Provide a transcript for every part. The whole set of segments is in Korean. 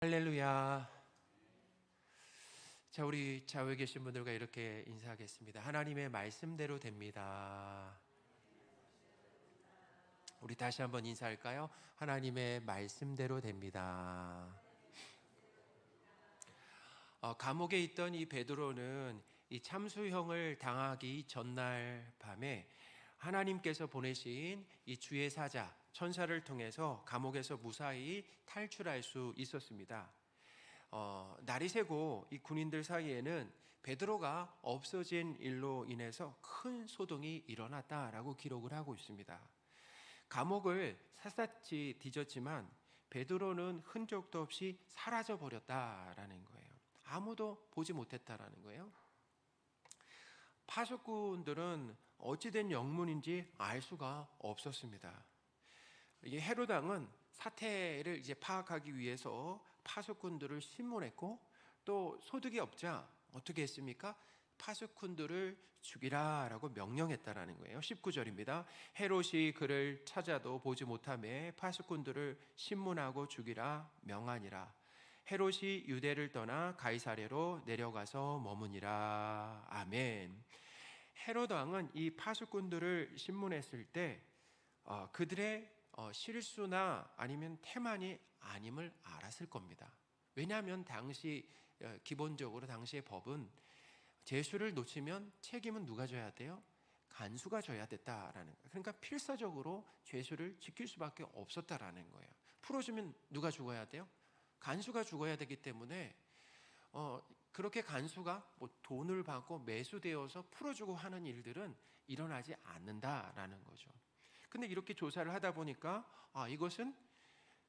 할렐루야. 자, 우리 좌우에 계신 분들과 이렇게 인사하겠습니다. 하나님의 말씀대로 됩니다. 우리 다시 한번 인사할까요? 하나님의 말씀대로 됩니다. 감옥에 있던 이 베드로는 이 참수형을 당하기 전날 밤에 하나님께서 보내신 이 주의 사자 천사를 통해서 감옥에서 무사히 탈출할 수 있었습니다. 날이 새고 이 군인들 사이에는 베드로가 없어진 일로 인해서 큰 소동이 일어났다라고 기록을 하고 있습니다. 감옥을 샅샅이 뒤졌지만 베드로는 흔적도 없이 사라져 버렸다라는 거예요. 아무도 보지 못했다라는 거예요. 파수꾼들은 어찌된 영문인지 알 수가 없었습니다. 이게 헤롯 왕은 사태를 이제 파악하기 위해서 파수꾼들을 신문했고, 또 소득이 없자 어떻게 했습니까? 파수꾼들을 죽이라라고 명령했다라는 거예요. 19절입니다. 헤롯이 그를 찾아도 보지 못하며 파수꾼들을 신문하고 죽이라 명하니라. 헤롯이 유대를 떠나 가이사랴로 내려가서 머무니라. 아멘. 헤롯 왕은 이 파수꾼들을 신문했을 때 그들의 실수나 아니면 태만이 아님을 알았을 겁니다. 왜냐하면 기본적으로 당시의 법은 죄수를 놓치면 책임은 누가 져야 돼요? 간수가 져야 됐다라는 거예요. 그러니까 필사적으로 죄수를 지킬 수밖에 없었다라는 거예요. 풀어주면 누가 죽어야 돼요? 간수가 죽어야 되기 때문에 그렇게 간수가 돈을 받고 매수되어서 풀어주고 하는 일들은 일어나지 않는다라는 거죠. 근데 이렇게 조사를 하다 보니까 이것은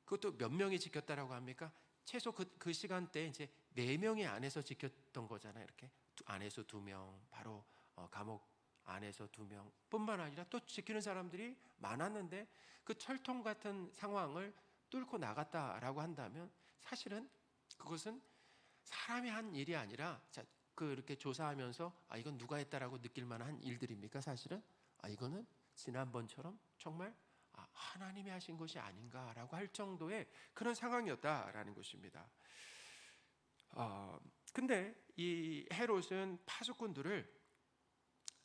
그것도 몇 명이 지켰다라고 합니까? 최소 그 시간대에 이제 4명이 안에서 지켰던 거잖아요. 이렇게 안에서 2명, 바로 감옥 안에서 2명 뿐만 아니라 또 지키는 사람들이 많았는데 그 철통 같은 상황을 뚫고 나갔다라고 한다면 사실은 그것은 사람이 한 일이 아니라 이렇게 조사하면서 이건 누가 했다라고 느낄 만한 일들입니까? 사실은 이거는 지난번처럼 정말 하나님이 하신 것이 아닌가라고 할 정도의 그런 상황이었다라는 것입니다. 근데 이 헤롯은 파수꾼들을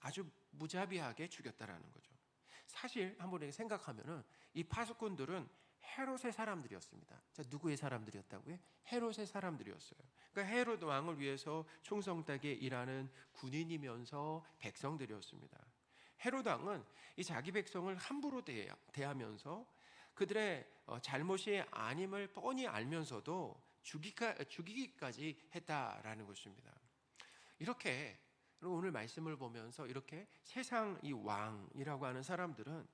아주 무자비하게 죽였다라는 거죠. 사실 한번 생각하면은 이 파수꾼들은 헤롯의 사람들이었습니다. 자, 누구의 사람들이었다고요? 헤롯의 사람들이었어요. 그러니까 헤롯 왕을 위해서 충성되게 일하는 군인이면서 백성들이었습니다. 헤롯 왕은 이 자기 백성을 함부로 대하면서 그들의 잘못이 아님을 뻔히 알면서도 죽이기까지 했다라는 것입니다. 이렇게 오늘 말씀을 보면서 이렇게 세상 이 왕이라고 하는 사람들은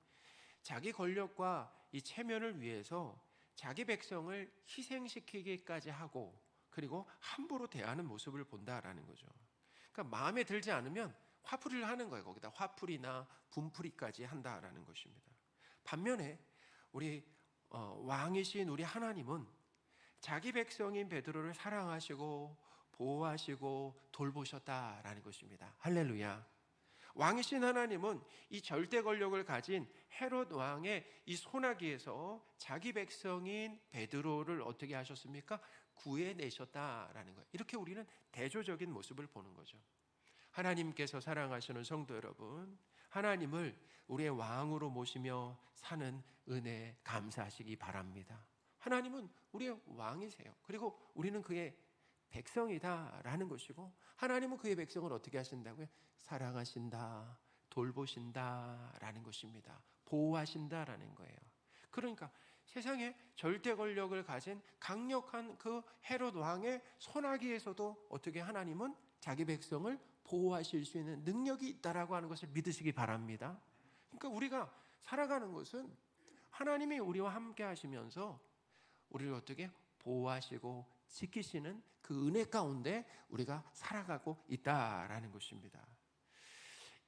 자기 권력과 이 체면을 위해서 자기 백성을 희생시키기까지 하고, 그리고 함부로 대하는 모습을 본다라는 거죠. 그러니까 마음에 들지 않으면 화풀이를 하는 거예요. 거기다 화풀이나 분풀이까지 한다라는 것입니다. 반면에 우리 왕이신 우리 하나님은 자기 백성인 베드로를 사랑하시고 보호하시고 돌보셨다라는 것입니다. 할렐루야. 왕이신 하나님은 이 절대 권력을 가진 헤롯 왕의 이 손아귀에서 자기 백성인 베드로를 어떻게 하셨습니까? 구해내셨다라는 거예요. 이렇게 우리는 대조적인 모습을 보는 거죠. 하나님께서 사랑하시는 성도 여러분, 하나님을 우리의 왕으로 모시며 사는 은혜 감사하시기 바랍니다. 하나님은 우리의 왕이세요. 그리고 우리는 그의 백성이다라는 것이고, 하나님은 그의 백성을 어떻게 하신다고요? 사랑하신다, 돌보신다라는 것입니다. 보호하신다라는 거예요. 그러니까 세상에 절대 권력을 가진 강력한 그 헤롯 왕의 손아귀에서도 어떻게 하나님은 자기 백성을 보호하실 수 있는 능력이 있다라고 하는 것을 믿으시기 바랍니다. 그러니까 우리가 살아가는 것은 하나님이 우리와 함께 하시면서 우리를 어떻게 보호하시고 지키시는 그 은혜 가운데 우리가 살아가고 있다라는 것입니다.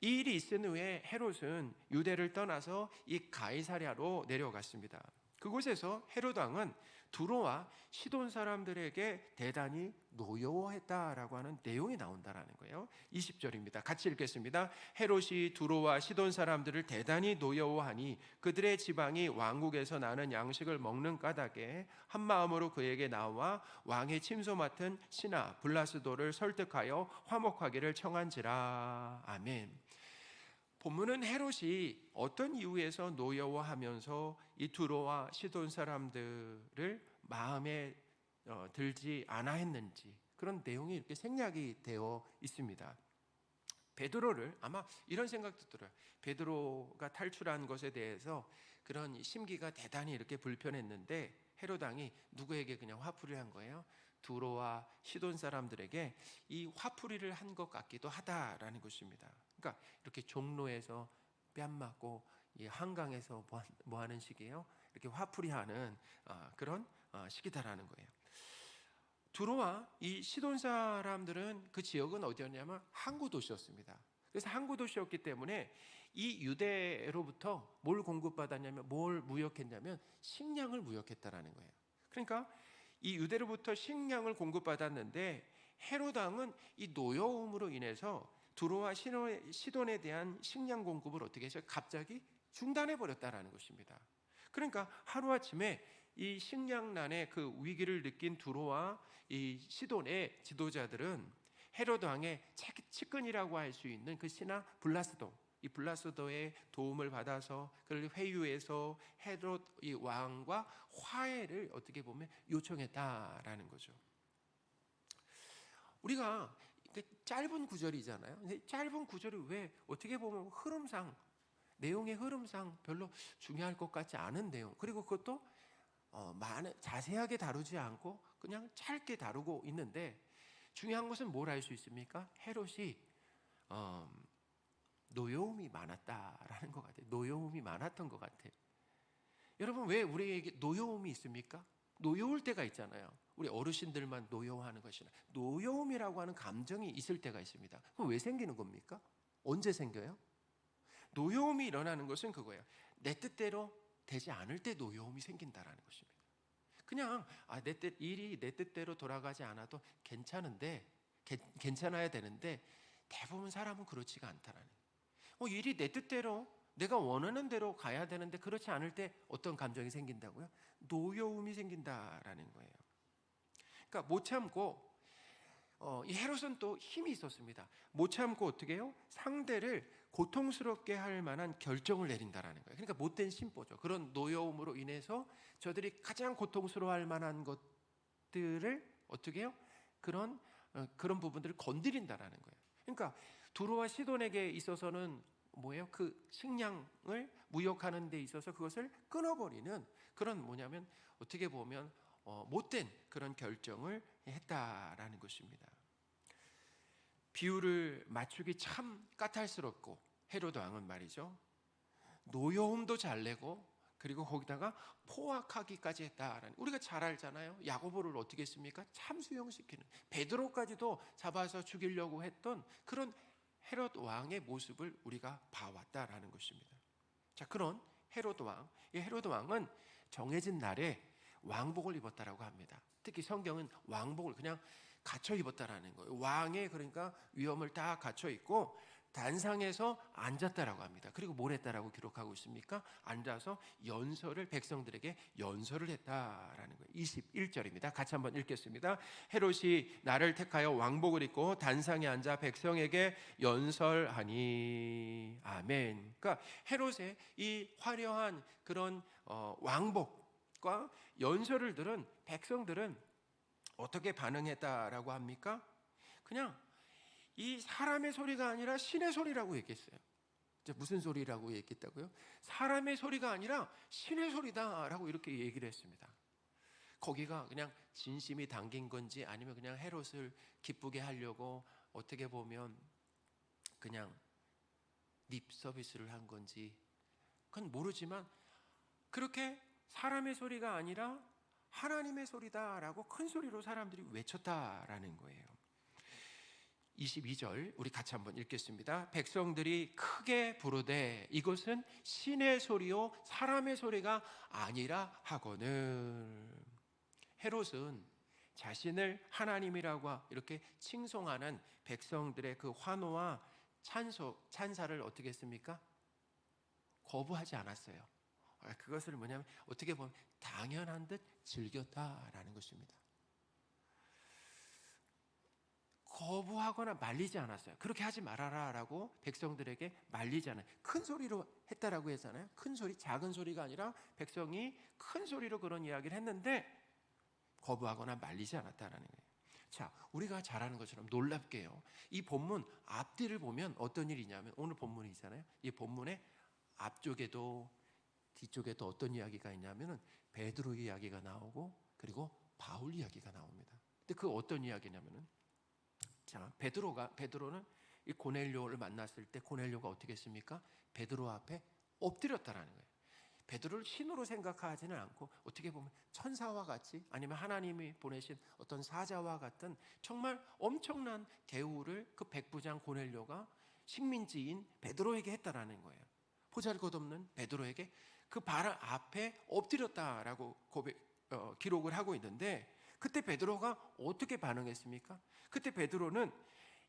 이 일이 있은 후에 헤롯은 유대를 떠나서 이 가이사랴로 내려갔습니다. 그곳에서 헤롯 왕은 두로와 시돈 사람들에게 대단히 노여워했다라고 하는 내용이 나온다라는 거예요. 20절입니다. 같이 읽겠습니다. 헤롯이 두로와 시돈 사람들을 대단히 노여워하니 그들의 지방이 왕국에서 나는 양식을 먹는 까닭에 한 마음으로 그에게 나와 왕의 침소 맡은 신하 블라스도를 설득하여 화목하기를 청한지라. 아멘. 본문은 헤롯이 어떤 이유에서 노여워하면서 이 두로와 시돈 사람들을 마음에 들지 않아 했는지, 그런 내용이 이렇게 생략이 되어 있습니다. 베드로를, 아마 이런 생각도 들어요. 베드로가 탈출한 것에 대해서 그런 심기가 대단히 이렇게 불편했는데 헤롯 왕이 누구에게 그냥 화풀이를 한 거예요? 두로와 시돈 사람들에게 이 화풀이를 한 것 같기도 하다라는 것입니다. 그러니까 이렇게 종로에서 뺨 맞고 이 한강에서 뭐 하는 식이에요? 이렇게 화풀이하는 그런 식이다라는 거예요. 두로와 이 시돈 사람들은 그 지역은 어디였냐면 항구 도시였습니다. 그래서 항구 도시였기 때문에 이 유대로부터 뭘 공급받았냐면, 뭘 무역했냐면 식량을 무역했다라는 거예요. 그러니까 이 유대로부터 식량을 공급받았는데 헤롯 왕은 이 노여움으로 인해서 두로와 시돈에 대한 식량 공급을 어떻게 해서 갑자기 중단해 버렸다라는 것입니다. 그러니까 하루아침에 이 식량난의 그 위기를 느낀 두로와 이 시돈의 지도자들은 헤롯 왕의 측근이라고 할 수 있는 그 신하 블라스도, 이 블라스도의 도움을 받아서 그를 회유해서 헤롯 이 왕과 화해를 어떻게 보면 요청했다라는 거죠. 우리가 짧은 구절이잖아요. 근데 짧은 구절이 왜 어떻게 보면 흐름상, 내용의 흐름상 별로 중요할 것 같지 않은 내용, 그리고 그것도 자세하게 다루지 않고 그냥 짧게 다루고 있는데, 중요한 것은 뭘 알 수 있습니까? 헤롯이 노여움이 많았다라는 것 같아요. 노여움이 많았던 것 같아요. 여러분, 왜 우리에게 노여움이 있습니까? 노여울 때가 있잖아요. 우리 어르신들만 노여워하는 것이 아니라 노여움이라고 하는 감정이 있을 때가 있습니다. 그럼 왜 생기는 겁니까? 언제 생겨요? 노여움이 일어나는 것은 그거예요. 내 뜻대로 되지 않을 때 노여움이 생긴다라는 것입니다. 그냥 일이 내 뜻대로 돌아가지 않아도 괜찮아야 되는데 대부분 사람은 그렇지가 않다라는 거예요. 일이 내 뜻대로, 내가 원하는 대로 가야 되는데 그렇지 않을 때 어떤 감정이 생긴다고요? 노여움이 생긴다라는 거예요. 그러니까 못 참고, 이 헤롯은 또 힘이 있었습니다. 못 참고 어떻게 해요? 상대를 고통스럽게 할 만한 결정을 내린다라는 거예요. 그러니까 못된 심보죠. 그런 노여움으로 인해서 저들이 가장 고통스러워할 만한 것들을 어떻게 해요? 그런 부분들을 건드린다라는 거예요. 그러니까 두로와 시돈에게 있어서는 뭐예요? 그 식량을 무역하는 데 있어서 그것을 끊어버리는 그런, 뭐냐면 어떻게 보면 못된 그런 결정을 했다라는 것입니다. 비유를 맞추기 참 까탈스럽고, 헤롯 왕은 말이죠, 노여움도 잘 내고 그리고 거기다가 포악하기까지 했다라는, 우리가 잘 알잖아요. 야고보를 어떻게 했습니까? 참수형시키는, 베드로까지도 잡아서 죽이려고 했던 그런 헤롯 왕의 모습을 우리가 봐왔다라는 것입니다. 자, 그런 헤롯 왕, 이 헤롯 왕은 정해진 날에 왕복을 입었다라고 합니다. 특히 성경은 왕복을 그냥 갖춰 입었다라는 거예요. 왕의, 그러니까 위엄을 딱 갖춰 입고 단상에서 앉았다라고 합니다. 그리고 뭘 했다라고 기록하고 있습니까? 앉아서 백성들에게 연설을 했다라는 거예요. 21절입니다. 같이 한번 읽겠습니다. 헤롯이 나를 택하여 왕복을 입고 단상에 앉아 백성에게 연설하니. 아멘. 그러니까 헤롯의 이 화려한 그런 왕복과 연설을 들은 백성들은 어떻게 반응했다라고 합니까? 그냥 이 사람의 소리가 아니라 신의 소리라고 얘기했어요. 무슨 소리라고 얘기했다고요? 사람의 소리가 아니라 신의 소리다라고 이렇게 얘기를 했습니다. 거기가 그냥 진심이 담긴 건지 아니면 그냥 헤롯을 기쁘게 하려고 어떻게 보면 그냥 립 서비스를 한 건지 그건 모르지만, 그렇게 사람의 소리가 아니라 하나님의 소리다라고 큰 소리로 사람들이 외쳤다라는 거예요. 22절 우리 같이 한번 읽겠습니다. 백성들이 크게 부르되 이것은 신의 소리요 사람의 소리가 아니라 하거늘. 헤롯은 자신을 하나님이라고 이렇게 칭송하는 백성들의 그 환호와 찬사를 어떻게 했습니까? 거부하지 않았어요. 그것을 뭐냐면 어떻게 보면 당연한 듯 즐겼다라는 것입니다. 거부하거나 말리지 않았어요. 그렇게 하지 말아라라고 백성들에게 말리지 않아요. 큰 소리로 했다라고 했잖아요. 큰 소리, 작은 소리가 아니라 백성이 큰 소리로 그런 이야기를 했는데 거부하거나 말리지 않았다라는 거예요. 자, 우리가 잘 아는 것처럼 놀랍게요. 이 본문 앞뒤를 보면 어떤 일이냐면 오늘 본문이잖아요. 이 본문의 앞쪽에도 뒤쪽에도 어떤 이야기가 있냐면은 베드로 이야기가 나오고 그리고 바울 이야기가 나옵니다. 근데 그 어떤 이야기냐면은 자, 베드로는 이 고넬료를 만났을 때 고넬료가 어떻게 했습니까? 베드로 앞에 엎드렸다라는 거예요. 베드로를 신으로 생각하지는 않고 어떻게 보면 천사와 같이 아니면 하나님이 보내신 어떤 사자와 같은 정말 엄청난 대우를 그 백부장 고넬료가 식민지인 베드로에게 했다라는 거예요. 보잘것없는 베드로에게 그 발 앞에 엎드렸다라고 기록을 하고 있는데 그때 베드로가 어떻게 반응했습니까? 그때 베드로는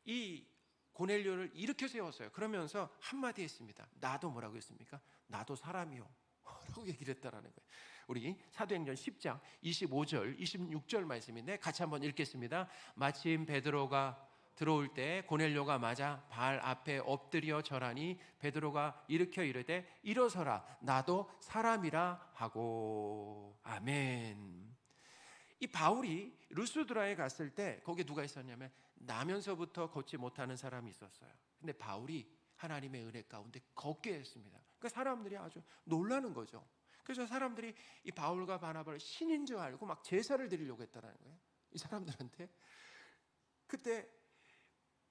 이 고넬료를 일으켜 세웠어요. 그러면서 한마디 했습니다. 나도 뭐라고 했습니까? 나도 사람이요 라고 얘기를 했다라는 거예요. 우리 사도행전 10장 25절 26절 말씀인데 같이 한번 읽겠습니다. 마침 베드로가 들어올 때 고넬료가 맞아 발 앞에 엎드려 절하니 베드로가 일으켜 이르되 일어서라 나도 사람이라 하고. 아멘. 이 바울이 루스드라에 갔을 때 거기에 누가 있었냐면 나면서부터 걷지 못하는 사람이 있었어요. 근데 바울이 하나님의 은혜 가운데 걷게 했습니다. 그러니까 사람들이 아주 놀라는 거죠. 그래서 사람들이 이 바울과 바나바를 신인 줄 알고 막 제사를 드리려고 했다는 거예요. 이 사람들한테. 그때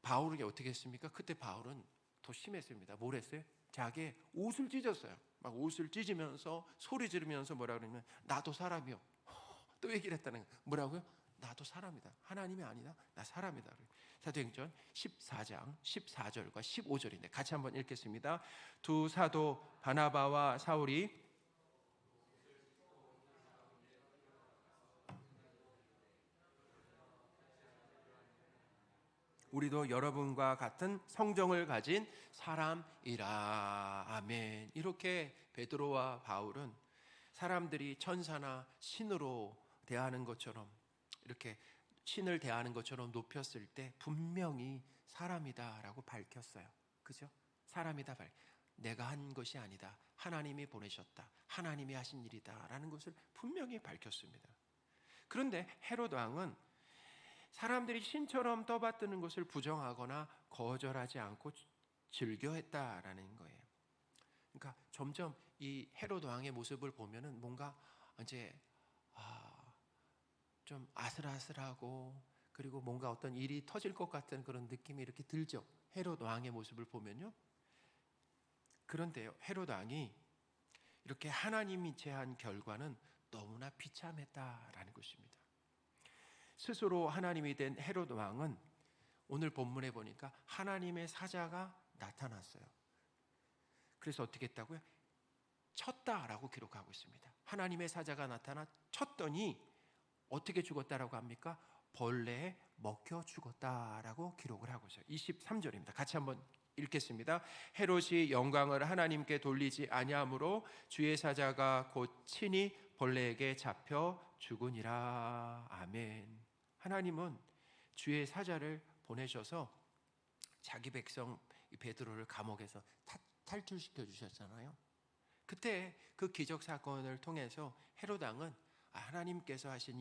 바울이 어떻게 했습니까? 그때 바울은 더 심했습니다. 뭘 했어요? 자기의 옷을 찢었어요. 막 옷을 찢으면서 소리 지르면서 뭐라 그러냐면 나도 사람이요. 또 얘기를 했다는 거예요. 뭐라고요? 나도 사람이다. 하나님이 아니다. 나 사람이다. 사도행전 14장 14절과 15절인데 같이 한번 읽겠습니다. 두 사도 바나바와 사울이 우리도 여러분과 같은 성정을 가진 사람이라. 아멘. 이렇게 베드로와 바울은 사람들이 천사나 신으로 대하는 것처럼 이렇게 신을 대하는 것처럼 높였을 때 분명히 사람이다라고 밝혔어요. 그죠? 사람이다. 내가 한 것이 아니다. 하나님이 보내셨다. 하나님이 하신 일이다라는 것을 분명히 밝혔습니다. 그런데 헤롯 왕은 사람들이 신처럼 떠받드는 것을 부정하거나 거절하지 않고 즐겨했다라는 거예요. 그러니까 점점 이 헤롯 왕의 모습을 보면은 뭔가 이제 좀 아슬아슬하고 그리고 뭔가 어떤 일이 터질 것 같은 그런 느낌이 이렇게 들죠. 헤롯 왕의 모습을 보면요. 그런데요, 헤롯 왕이 이렇게 하나님이 제한 결과는 너무나 비참했다라는 것입니다. 스스로 하나님이 된 헤롯 왕은 오늘 본문에 보니까 하나님의 사자가 나타났어요. 그래서 어떻게 했다고요? 쳤다라고 기록하고 있습니다. 하나님의 사자가 나타나 쳤더니 어떻게 죽었다라고 합니까? 벌레에 먹혀 죽었다라고 기록을 하고 있어요. 23절입니다. 같이 한번 읽겠습니다. 헤롯이 영광을 하나님께 돌리지 아니하므로 주의 사자가 곧 친히 벌레에게 잡혀 죽으니라. 아멘. 하나님은 주의 사자를 보내셔서 자기 백성 베드로를 감옥에서 탈출시켜 주셨잖아요. 그때 그 기적 사건을 통해서 헤롯 왕은 하나님께서 하신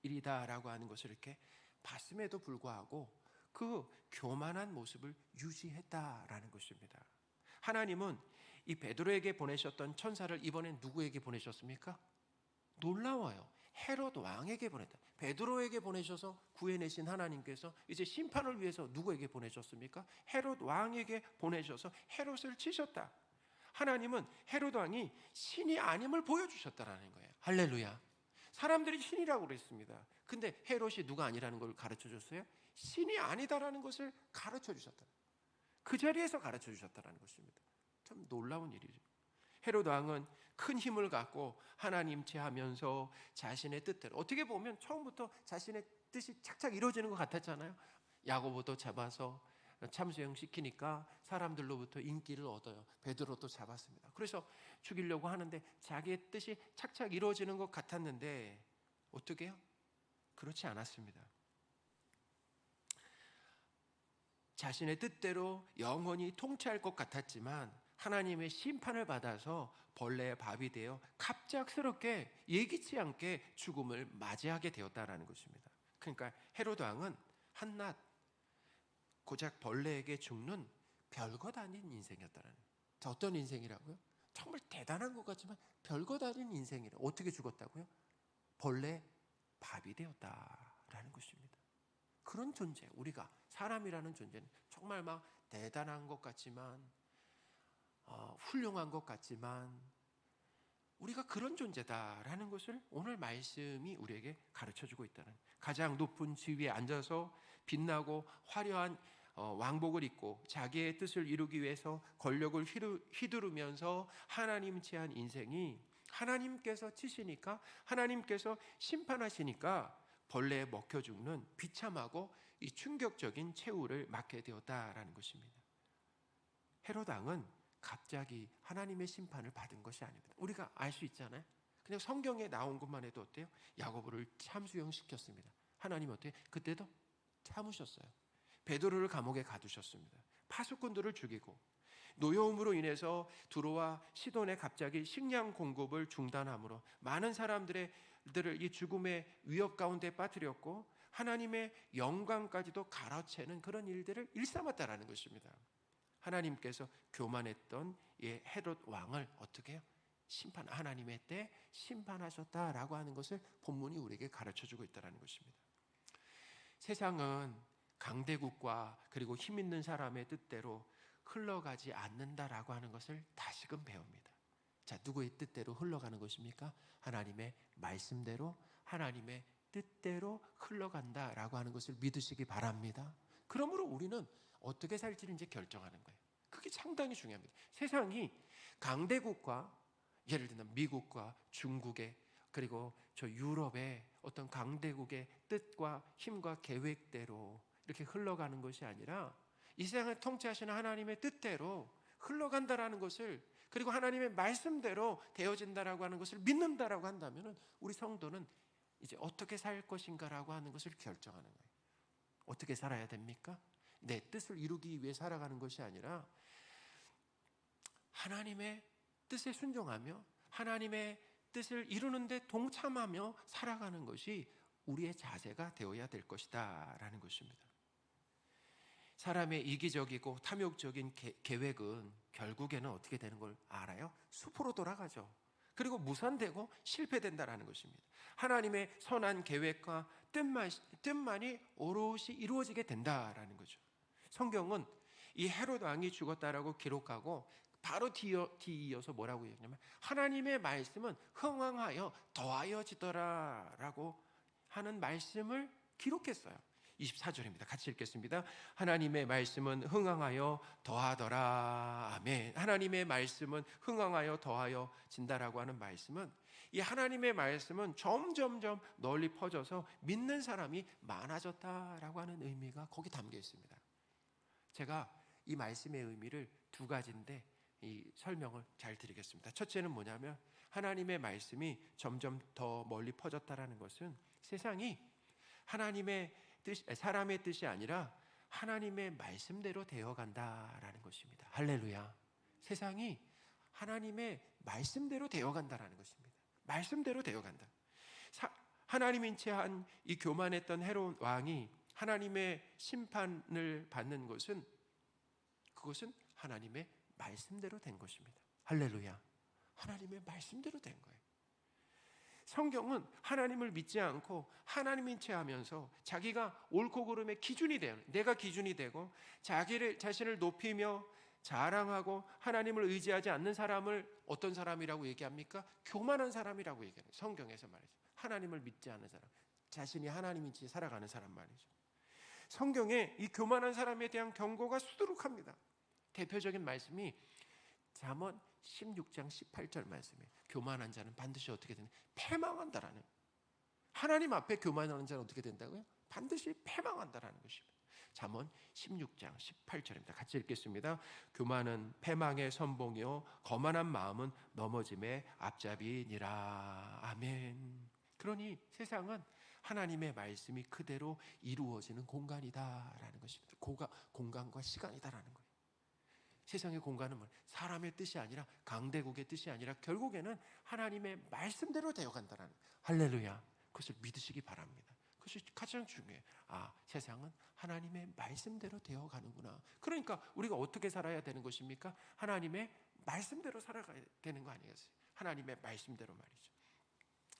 일이다라고 하는 것을 이렇게 봤음에도 불구하고 그 교만한 모습을 유지했다라는 것입니다. 하나님은 이 베드로에게 보내셨던 천사를 이번엔 누구에게 보내셨습니까? 놀라워요. 헤롯 왕에게 보냈다. 베드로에게 보내셔서 구해내신 하나님께서 이제 심판을 위해서 누구에게 보내셨습니까? 헤롯 왕에게 보내셔서 헤롯을 치셨다. 하나님은 헤롯 왕이 신이 아님을 보여주셨다라는 거예요. 할렐루야. 사람들이 신이라고 그랬습니다. 근데 헤롯이 누가 아니라는 걸 가르쳐 줬어요? 신이 아니다라는 것을 가르쳐 주셨다. 그 자리에서 가르쳐 주셨다는 것입니다. 참 놀라운 일이죠. 헤롯 왕은 큰 힘을 갖고 하나님 체하면서 자신의 뜻대로, 어떻게 보면 처음부터 자신의 뜻이 착착 이루어지는 것 같았잖아요. 야고보도 잡아서 참수형 시키니까 사람들로부터 인기를 얻어요. 베드로도 잡았습니다. 그래서 죽이려고 하는데 자기의 뜻이 착착 이루어지는 것 같았는데 어떻게 해요? 그렇지 않았습니다. 자신의 뜻대로 영원히 통치할 것 같았지만 하나님의 심판을 받아서 벌레의 밥이 되어 갑작스럽게 예기치 않게 죽음을 맞이하게 되었다는 것입니다. 그러니까 헤롯 왕은 한낱 고작 벌레에게 죽는 별것 아닌 인생이었다는 거예요. 자, 어떤 인생이라고요? 정말 대단한 것 같지만 별것 아닌 인생이라. 어떻게 죽었다고요? 벌레 밥이 되었다라는 것입니다. 그런 존재, 우리가 사람이라는 존재는 정말 막 대단한 것 같지만 훌륭한 것 같지만 우리가 그런 존재다라는 것을 오늘 말씀이 우리에게 가르쳐주고 있다는, 가장 높은 지위에 앉아서 빛나고 화려한 왕복을 입고 자기의 뜻을 이루기 위해서 권력을 휘두르면서 하나님 체한 인생이 하나님께서 치시니까, 하나님께서 심판하시니까 벌레에 먹혀 죽는 비참하고 이 충격적인 최후를 맞게 되었다라는 것입니다. 헤롯 왕은 갑자기 하나님의 심판을 받은 것이 아닙니다. 우리가 알 수 있잖아요. 그냥 성경에 나온 것만 해도 어때요? 야고보를 참수형 시켰습니다. 하나님 어때요? 그때도 참으셨어요. 베드로를 감옥에 가두셨습니다. 파수꾼들을 죽이고, 노여움으로 인해서 두로와 시돈에 갑자기 식량 공급을 중단함으로 많은 사람들을 이 죽음의 위협 가운데 빠뜨렸고 하나님의 영광까지도 갈아채는 그런 일들을 일삼았다라는 것입니다. 하나님께서 교만했던 이 헤롯 왕을 어떻게 해요? 하나님의 때 심판하셨다라고 하는 것을 본문이 우리에게 가르쳐주고 있다는 것입니다. 세상은 강대국과 그리고 힘 있는 사람의 뜻대로 흘러가지 않는다라고 하는 것을 다시금 배웁니다. 자, 누구의 뜻대로 흘러가는 것입니까? 하나님의 말씀대로, 하나님의 뜻대로 흘러간다라고 하는 것을 믿으시기 바랍니다. 그러므로 우리는 어떻게 살지를 이제 결정하는 거예요. 그게 상당히 중요합니다. 세상이 강대국과, 예를 들면 미국과 중국의, 그리고 저 유럽의 어떤 강대국의 뜻과 힘과 계획대로 이렇게 흘러가는 것이 아니라 이 세상을 통치하시는 하나님의 뜻대로 흘러간다라는 것을, 그리고 하나님의 말씀대로 되어진다라고 하는 것을 믿는다라고 한다면 우리 성도는 이제 어떻게 살 것인가라고 하는 것을 결정하는 거예요. 어떻게 살아야 됩니까? 내 뜻을 이루기 위해 살아가는 것이 아니라 하나님의 뜻에 순종하며 하나님의 뜻을 이루는데 동참하며 살아가는 것이 우리의 자세가 되어야 될 것이다 라는 것입니다. 사람의 이기적이고 탐욕적인 계획은 결국에는 어떻게 되는 걸 알아요? 수포로 돌아가죠. 그리고 무산되고 실패된다라는 것입니다. 하나님의 선한 계획과 뜻만이 오롯이 이루어지게 된다라는 거죠. 성경은 이 헤롯 왕이 죽었다라고 기록하고 바로 뒤이어서 뭐라고 얘기하냐면 하나님의 말씀은 흥왕하여 더하여지더라라고 하는 말씀을 기록했어요. 24절입니다. 같이 읽겠습니다. 하나님의 말씀은 흥왕하여 더하더라. 아멘. 하나님의 말씀은 흥왕하여 더하여진다라고 하는 말씀은, 이 하나님의 말씀은 점점점 널리 퍼져서 믿는 사람이 많아졌다라고 하는 의미가 거기 담겨 있습니다. 제가 이 말씀의 의미를 두 가지인데 이 설명을 잘 드리겠습니다. 첫째는 뭐냐면 하나님의 말씀이 점점 더 멀리 퍼졌다라는 것은 세상이 하나님의 뜻, 사람의 뜻이 아니라 하나님의 말씀대로 되어간다라는 것입니다. 할렐루야. 세상이 하나님의 말씀대로 되어간다라는 것입니다. 말씀대로 되어간다. 하나님인 채 한 이 교만했던 헤롯 왕이 하나님의 심판을 받는 것은, 그것은 하나님의 말씀대로 된 것입니다. 할렐루야. 하나님의 말씀대로 된 거예요. 성경은 하나님을 믿지 않고 하나님인 채 하면서 자기가 옳고 그름의 기준이 되는, 내가 기준이 되고 자신을 높이며 자랑하고 하나님을 의지하지 않는 사람을 어떤 사람이라고 얘기합니까? 교만한 사람이라고 얘기해요. 성경에서 말이죠. 하나님을 믿지 않는 사람, 자신이 하나님인지 살아가는 사람 말이죠. 성경에 이 교만한 사람에 대한 경고가 수두룩합니다. 대표적인 말씀이 잠언 16장 18절 말씀이에요. 교만한 자는 반드시 어떻게 되냐? 패망한다라는. 하나님 앞에 교만한 자는 어떻게 된다고요? 반드시 패망한다라는 것입니다. 잠언 16장 18절입니다. 같이 읽겠습니다. 교만은 패망의 선봉이요 거만한 마음은 넘어짐의 앞잡이니라. 아멘. 그러니 세상은 하나님의 말씀이 그대로 이루어지는 공간이다라는 것입니다. 공간과 시간이다라는 거예요. 세상의 공간은 사람의 뜻이 아니라 강대국의 뜻이 아니라 결국에는 하나님의 말씀대로 되어간다라는, 할렐루야. 그것을 믿으시기 바랍니다. 그것이 가장 중요해요. 세상은 하나님의 말씀대로 되어가는구나. 그러니까 우리가 어떻게 살아야 되는 것입니까? 하나님의 말씀대로 살아가야 되는 거 아니겠어요? 하나님의 말씀대로 말이죠.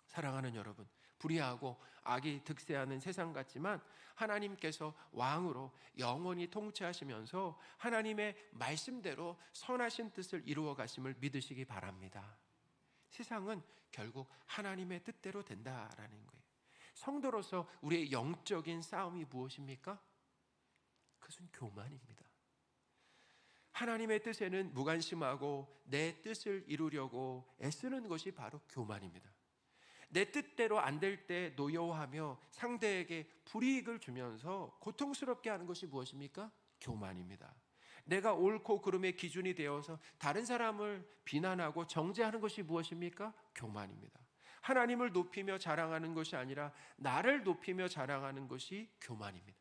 사랑하는 여러분, 불의하고 악이 득세하는 세상 같지만 하나님께서 왕으로 영원히 통치하시면서 하나님의 말씀대로 선하신 뜻을 이루어 가심을 믿으시기 바랍니다. 세상은 결국 하나님의 뜻대로 된다라는 거예요. 성도로서 우리의 영적인 싸움이 무엇입니까? 그것은 교만입니다. 하나님의 뜻에는 무관심하고 내 뜻을 이루려고 애쓰는 것이 바로 교만입니다. 내 뜻대로 안 될 때 노여워하며 상대에게 불이익을 주면서 고통스럽게 하는 것이 무엇입니까? 교만입니다. 내가 옳고 그름의 기준이 되어서 다른 사람을 비난하고 정죄하는 것이 무엇입니까? 교만입니다. 하나님을 높이며 자랑하는 것이 아니라 나를 높이며 자랑하는 것이 교만입니다.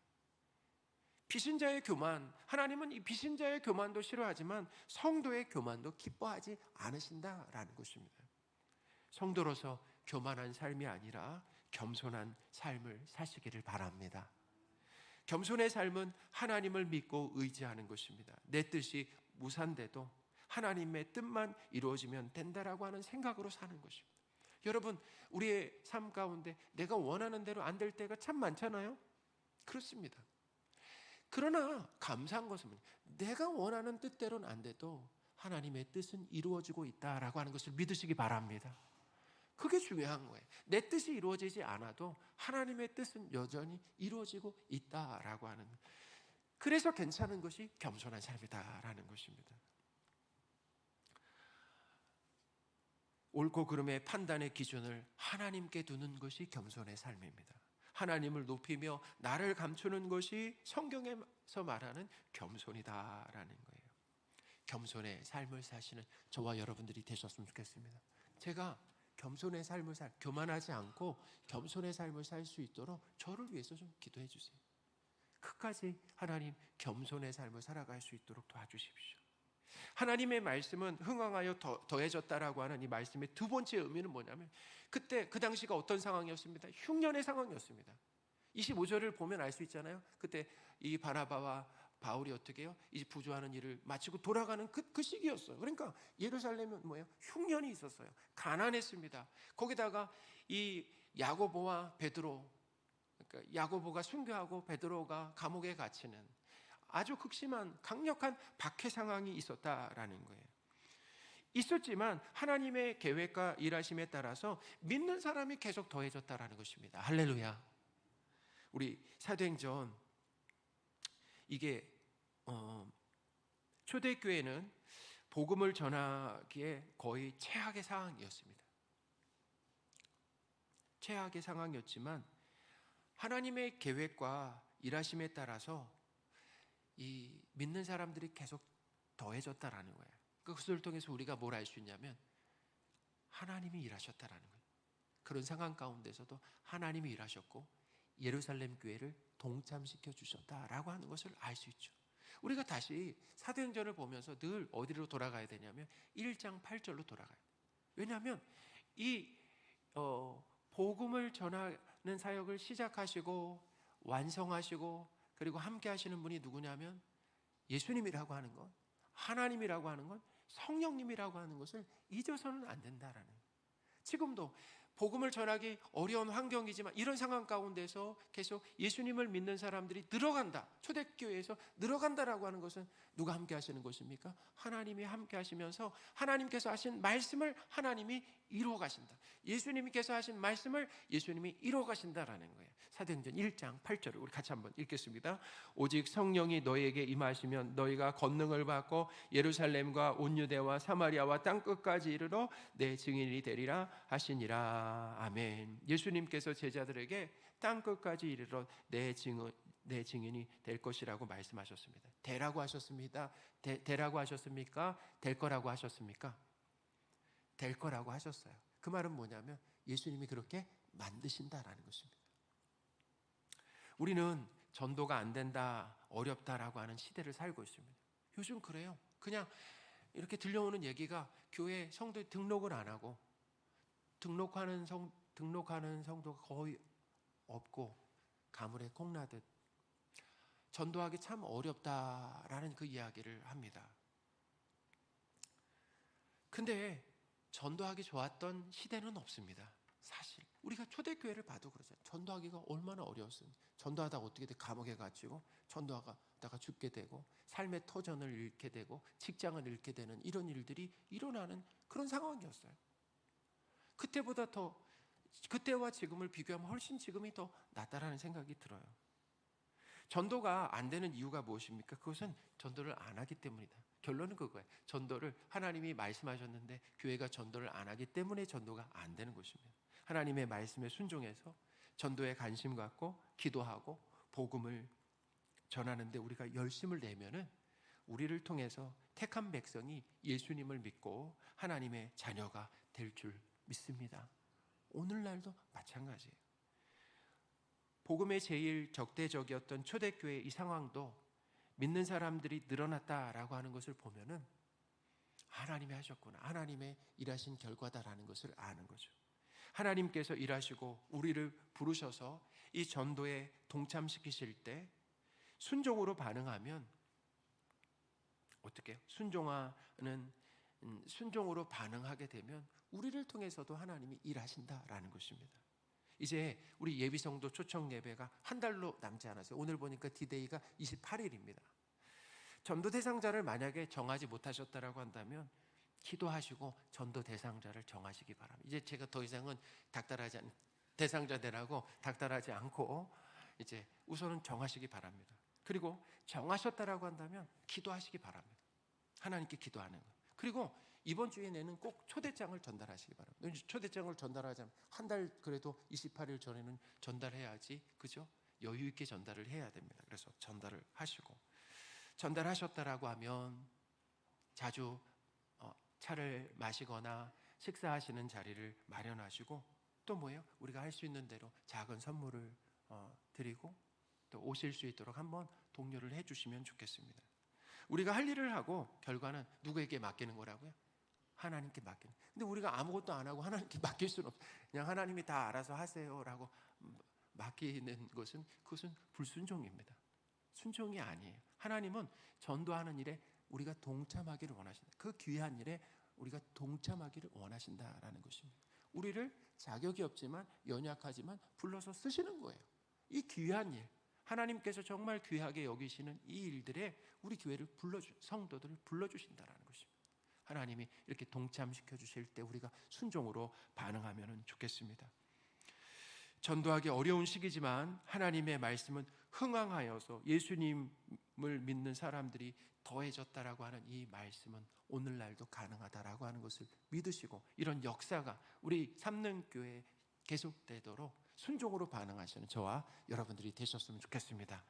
비신자의 교만, 하나님은 이 비신자의 교만도 싫어하지만 성도의 교만도 기뻐하지 않으신다라는 것입니다. 성도로서 교만한 삶이 아니라 겸손한 삶을 사시기를 바랍니다. 겸손의 삶은 하나님을 믿고 의지하는 것입니다. 내 뜻이 무산돼도 하나님의 뜻만 이루어지면 된다라고 하는 생각으로 사는 것입니다. 여러분, 우리의 삶 가운데 내가 원하는 대로 안 될 때가 참 많잖아요. 그렇습니다. 그러나 감사한 것은 내가 원하는 뜻대로는 안 돼도 하나님의 뜻은 이루어지고 있다라고 하는 것을 믿으시기 바랍니다. 그게 중요한 거예요. 내 뜻이 이루어지지 않아도 하나님의 뜻은 여전히 이루어지고 있다라고 하는, 그래서 괜찮은 것이 겸손한 삶이다라는 것입니다. 옳고 그름의 판단의 기준을 하나님께 두는 것이 겸손의 삶입니다. 하나님을 높이며 나를 감추는 것이 성경에서 말하는 겸손이다라는 거예요. 겸손의 삶을 사시는 저와 여러분들이 되셨으면 좋겠습니다. 제가 겸손의 삶을 교만하지 않고 겸손의 삶을 살 수 있도록 저를 위해서 좀 기도해 주세요. 끝까지 하나님 겸손의 삶을 살아갈 수 있도록 도와주십시오. 하나님의 말씀은 흥황하여 더해졌다라고 하는 이 말씀의 두 번째 의미는 뭐냐면, 그때 그 당시가 어떤 상황이었습니다. 흉년의 상황이었습니다. 25절을 보면 알 수 있잖아요. 그때 이 바나바와 바울이 어떻게 해요? 이제 부조하는 일을 마치고 돌아가는 그 시기였어요. 그러니까 예루살렘은 뭐예요? 흉년이 있었어요. 가난했습니다. 거기다가 이 야고보와 베드로, 그러니까 야고보가 순교하고 베드로가 감옥에 갇히는 아주 극심한 강력한 박해 상황이 있었다라는 거예요. 있었지만 하나님의 계획과 일하심에 따라서 믿는 사람이 계속 더해졌다라는 것입니다. 할렐루야. 우리 사도행전, 이게 초대교회는 복음을 전하기에 거의 최악의 상황이었습니다. 최악의 상황이었지만 하나님의 계획과 일하심에 따라서 이 믿는 사람들이 계속 더해졌다라는 거예요. 그것을 통해서 우리가 뭘 알 수 있냐면 하나님이 일하셨다라는 거예요. 그런 상황 가운데서도 하나님이 일하셨고 예루살렘 교회를 동참시켜 주셨다라고 하는 것을 알 수 있죠. 우리가 다시 사도행전을 보면서 늘 어디로 돌아가야 되냐면 1장 8절로 돌아가야 돼요. 왜냐하면 이 복음을 전하는 사역을 시작하시고 완성하시고 그리고 함께 하시는 분이 누구냐면 예수님이라고 하는 것, 하나님이라고 하는 것, 성령님이라고 하는 것을 잊어서는 안 된다라는. 지금도 복음을 전하기 어려운 환경이지만 이런 상황 가운데서 계속 예수님을 믿는 사람들이 늘어간다, 초대교회에서 늘어간다라고 하는 것은 누가 함께 하시는 것입니까? 하나님이 함께 하시면서 하나님께서 하신 말씀을 하나님이 이루어 가신다. 예수님께서 하신 말씀을 예수님이 이루어 가신다라는 거예요. 사도행전 1장 8절을 우리 같이 한번 읽겠습니다. 오직 성령이 너희에게 임하시면 너희가 권능을 받고 예루살렘과 온 유대와 사마리아와 땅 끝까지 이르러 내 증인이 되리라 하시니라. 아멘. 예수님께서 제자들에게 땅 끝까지 이르러 내 증인이 될 것이라고 말씀하셨습니다. 되라고 하셨습니다. 되라고 하셨습니까? 될 거라고 하셨습니까? 될 거라고 하셨어요. 그 말은 뭐냐면 예수님이 그렇게 만드신다라는 것입니다. 우리는 전도가 안 된다, 어렵다라고 하는 시대를 살고 있습니다. 요즘 그래요. 그냥 이렇게 들려오는 얘기가 교회 성도에 등록을 안 하고 등록하는 성도가 거의 없고 가물에 콩나듯 전도하기 참 어렵다라는 그 이야기를 합니다. 근데 전도하기 좋았던 시대는 없습니다. 사실 우리가 초대교회를 봐도 그러잖아요. 전도하기가 얼마나 어려웠습니까? 전도하다가 어떻게 돼? 감옥에 갇히고 전도하다가 죽게 되고 삶의 터전을 잃게 되고 직장을 잃게 되는 이런 일들이 일어나는 그런 상황이었어요. 그때와 지금을 비교하면 훨씬 지금이 더 낫다라는 생각이 들어요. 전도가 안 되는 이유가 무엇입니까? 그것은 전도를 안 하기 때문이다. 결론은 그거예요. 전도를 하나님이 말씀하셨는데 교회가 전도를 안 하기 때문에 전도가 안 되는 것입니다. 하나님의 말씀에 순종해서 전도에 관심 갖고 기도하고 복음을 전하는데 우리가 열심을 내면은 우리를 통해서 택한 백성이 예수님을 믿고 하나님의 자녀가 될 줄 믿습니다. 오늘날도 마찬가지예요. 복음의 제일 적대적이었던 초대교회의 이 상황도 믿는 사람들이 늘어났다라고 하는 것을 보면은 하나님이 하셨구나, 하나님의 일하신 결과다라는 것을 아는 거죠. 하나님께서 일하시고 우리를 부르셔서 이 전도에 동참시키실 때 순종으로 반응하면 어떻게 해요? 순종으로 반응하게 되면 우리를 통해서도 하나님이 일하신다라는 것입니다. 이제 우리 예비성도 초청 예배가 한 달로 남지 않았어요. 오늘 보니까 디데이가 28일입니다. 전도 대상자를 만약에 정하지 못하셨다라고 한다면 기도하시고 전도 대상자를 정하시기 바랍니다. 이제 제가 더 이상은 대상자들하고 닥달하지 않고 이제 우선은 정하시기 바랍니다. 그리고 정하셨다라고 한다면 기도하시기 바랍니다. 하나님께 기도하는 거. 그리고 이번 주에 내는 꼭 초대장을 전달하시기 바랍니다. 초대장을 전달하자면 한 달 그래도 28일 전에는 전달해야지, 그죠? 여유 있게 전달을 해야 됩니다. 그래서 전달을 하시고, 전달하셨다라고 하면 자주 차를 마시거나 식사하시는 자리를 마련하시고, 또 뭐예요? 우리가 할 수 있는 대로 작은 선물을 드리고 또 오실 수 있도록 한번 독려를 해주시면 좋겠습니다. 우리가 할 일을 하고 결과는 누구에게 맡기는 거라고요? 하나님께 맡기는. 근데 우리가 아무것도 안 하고 하나님께 맡길 수는 없어요. 그냥 하나님이 다 알아서 하세요라고 맡기는 것은 그것은 불순종입니다. 순종이 아니에요. 하나님은 전도하는 일에 우리가 동참하기를 원하신다. 그 귀한 일에 우리가 동참하기를 원하신다라는 것입니다. 우리를 자격이 없지만 연약하지만 불러서 쓰시는 거예요. 이 귀한 일, 하나님께서 정말 귀하게 여기시는 이 일들에 우리 교회를 성도들을 불러주신다라는 것입니다. 하나님이 이렇게 동참시켜 주실 때 우리가 순종으로 반응하면 좋겠습니다. 전도하기 어려운 시기지만 하나님의 말씀은 흥황하여서 예수님을 믿는 사람들이 더해졌다라고 하는 이 말씀은 오늘날도 가능하다라고 하는 것을 믿으시고 이런 역사가 우리 삼능교회에 계속되도록 순종으로 반응하시는 저와 여러분들이 되셨으면 좋겠습니다.